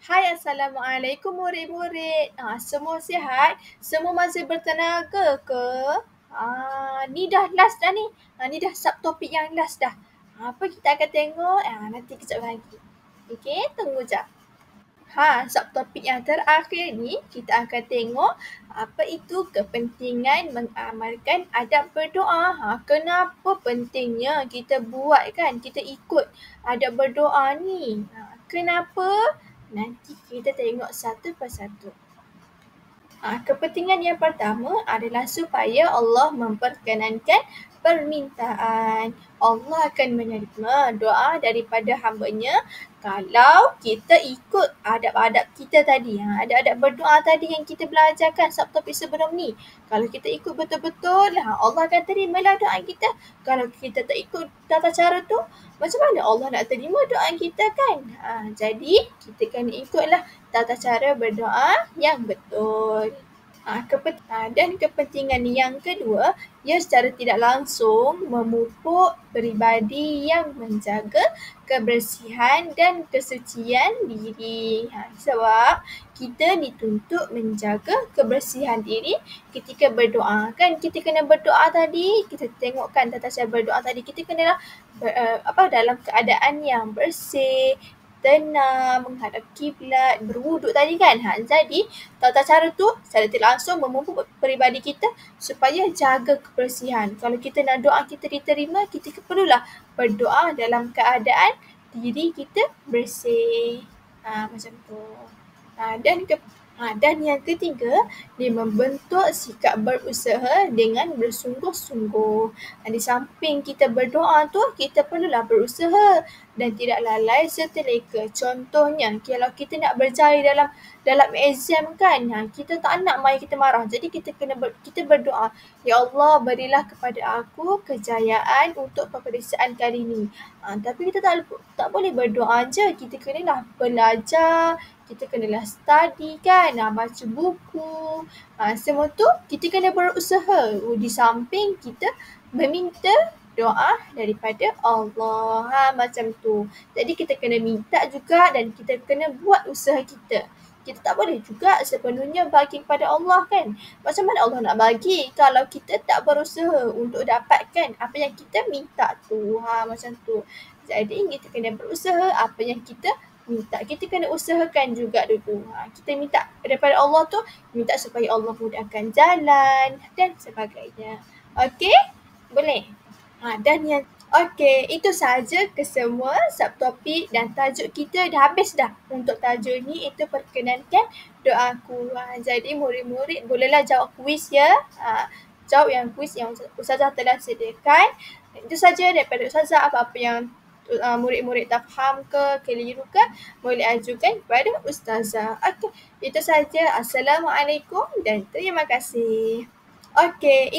Hai, Assalamualaikum murid-murid. Semua sihat? Semua masih bertenaga ke? Ni dah last dah ni. Ni dah subtopik yang last dah. Apa kita akan tengok? Nanti kejap lagi. Okey, tunggu jap. Subtopik yang terakhir ni kita akan tengok apa itu kepentingan mengamalkan adab berdoa. Kenapa pentingnya kita buat kan? Kita ikut adab berdoa ni. Kenapa? Nanti kita tengok satu persatu. Kepentingan yang pertama adalah supaya Allah memperkenankan permintaan. Allah akan menerima doa daripada hamba-Nya kalau kita ikut adab-adab kita tadi. Adab-adab berdoa tadi yang kita belajarkan subtopik sebelum ni. Kalau kita ikut betul-betul, Allah akan terimalah doa kita. Kalau kita tak ikut tata cara tu, macam mana Allah nak terima doa kita kan? Jadi, kita kena ikutlah tata cara berdoa yang betul. Dan kepentingan yang kedua, ia secara tidak langsung memupuk peribadi yang menjaga kebersihan dan kesucian diri. Sebab kita dituntut menjaga kebersihan diri ketika berdoa. Kan kita kena berdoa tadi, kita tengokkan tata cara berdoa tadi, kita kena dalam keadaan yang bersih, tenang, menghadap kiblat, berwuduk tadi kan. Jadi tata cara tu secara tidak langsung memupuk peribadi kita supaya jaga kebersihan. Kalau kita nak doa kita diterima, kita perlulah berdoa dalam keadaan diri kita bersih. Macam tu. Dan yang ketiga, dia membentuk sikap berusaha dengan bersungguh-sungguh. Di samping kita berdoa tu, kita perlulah berusaha dan tidak lalai serta leka. Contohnya, kalau kita nak berjaya dalam exam kan, kita tak nak mai kita marah. Jadi kita berdoa, Ya Allah, berilah kepada aku kejayaan untuk peperiksaan kali ini. Tapi kita tak boleh berdoa je. Kita kenalah belajar, kita kenalah study kan, baca buku. Semua tu kita kena berusaha di samping kita meminta doa daripada Allah. Macam tu. Jadi kita kena minta juga dan kita kena buat usaha kita. Kita tak boleh juga sepenuhnya bagi kepada Allah kan. Macam mana Allah nak bagi kalau kita tak berusaha untuk dapatkan apa yang kita minta tu. Macam tu. Jadi kita kena berusaha apa yang kita minta. Kita kena usahakan juga dulu. Kita minta daripada Allah tu, minta supaya Allah mudahkan jalan dan sebagainya. Okey? Boleh? Okey, itu sahaja kesemua subtopik dan tajuk kita dah habis dah. Untuk tajuk ni itu perkenankan doaku. Jadi murid-murid bolehlah jawab kuis ya. Jawab yang kuis yang Ustazah telah sediakan. Itu saja daripada Ustazah. Apa-apa yang murid-murid tak faham ke, keliru ke, boleh ajukan kepada Ustazah. Okey, itu saja. Assalamualaikum dan terima kasih. Okey.